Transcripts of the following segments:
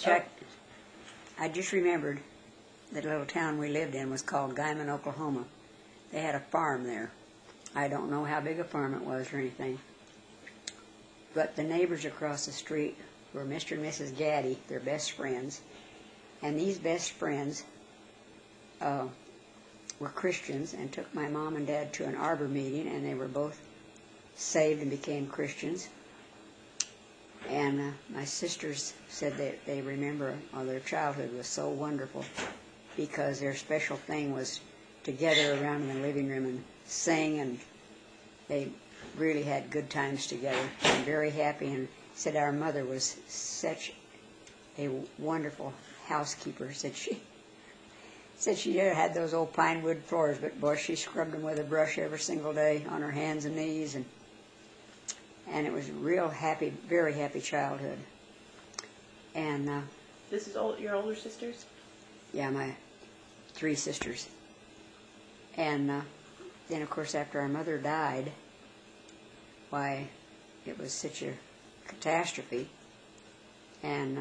Chuck, I just remembered the little town we lived in was called Guyman, Oklahoma. They had a farm there. I don't know how big a farm it was or anything. But the neighbors across the street were Mr. and Mrs. Gaddy, their best friends. And these best friends were Christians and took my mom and dad to an arbor meeting, and they were both saved and became Christians. And my sisters said that they remember their childhood was so wonderful because their special thing was to gather around in the living room and sing, and they really had good times together and very happy, and said our mother was such a wonderful housekeeper. Said she had those old pine wood floors, but boy, she scrubbed them with a brush every single day on her hands and knees, and it was a real happy, very happy childhood. And this is your older sisters? Yeah, my 3 sisters. And then, of course, after our mother died, why, it was such a catastrophe. And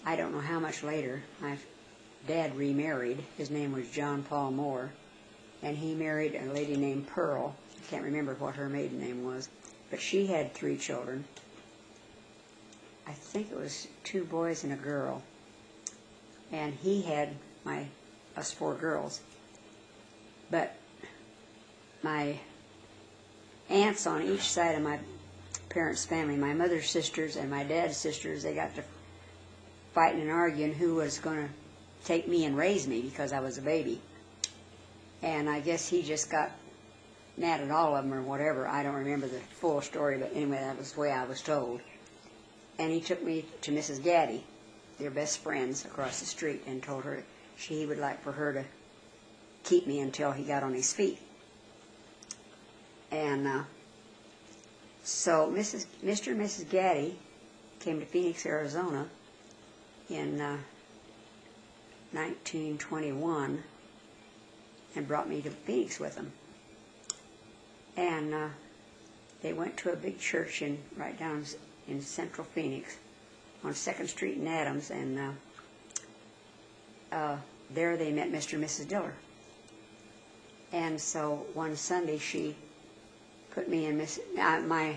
I don't know how much later, my dad remarried. His name was John Paul Moore, and he married a lady named Pearl. I can't remember what her maiden name was, but she had 3 children. I think it was 2 boys and a girl. And he had us 4 girls. But my aunts on each side of my parents' family, my mother's sisters and my dad's sisters, they got to fighting and arguing who was going to take me and raise me because I was a baby. And I guess he just got mad at all of them or whatever. I don't remember the full story, but anyway, that was the way I was told. And he took me to Mrs. Gaddy, their best friends, across the street, and told her he would like for her to keep me until he got on his feet. And so Mr. and Mrs. Gaddy came to Phoenix, Arizona in 1921 and brought me to Phoenix with them. And they went to a big church right down in central Phoenix on 2nd Street in Adams, and there they met Mr. and Mrs. Diller. And so one Sunday she put me in my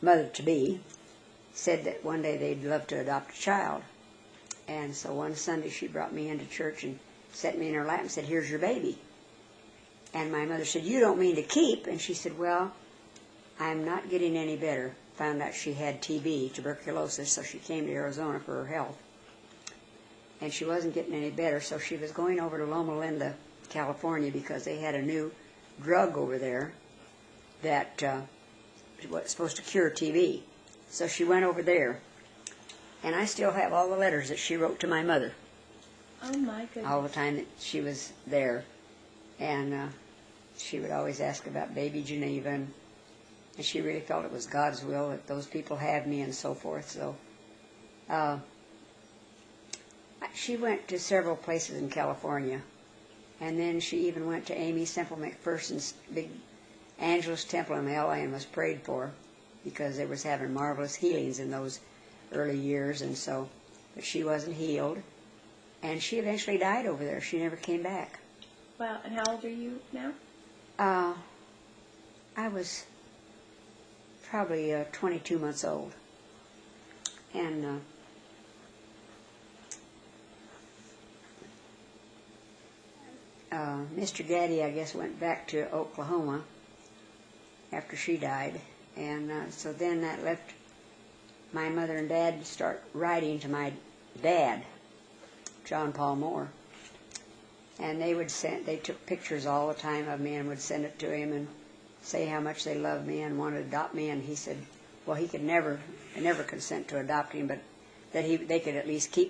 mother-to-be said that one day they'd love to adopt a child. And so one Sunday she brought me into church and set me in her lap and said, "Here's your baby." And my mother said, "You don't mean to keep?" And she said, "Well, I'm not getting any better." Found out she had TB, tuberculosis, so she came to Arizona for her health. And she wasn't getting any better, so she was going over to Loma Linda, California, because they had a new drug over there that was supposed to cure TB. So she went over there. And I still have all the letters that she wrote to my mother. Oh, my goodness. All the time that she was there. And she would always ask about baby Geneva, and she really felt it was God's will that those people have me and so forth. So she went to several places in California, and then she even went to Amy Semple McPherson's big Angelus Temple in LA and was prayed for because they was having marvelous healings in those early years, and so, but she wasn't healed, and she eventually died over there. She never came back. Wow, and how old are you now? I was probably 22 months old. And Mr. Gaddy, I guess, went back to Oklahoma after she died. And so then that left my mother and dad to start writing to my dad, John Paul Moore. And they took pictures all the time of me and would send it to him and say how much they loved me and wanted to adopt me. And he said, well, he could never consent to adopting, but that they could at least keep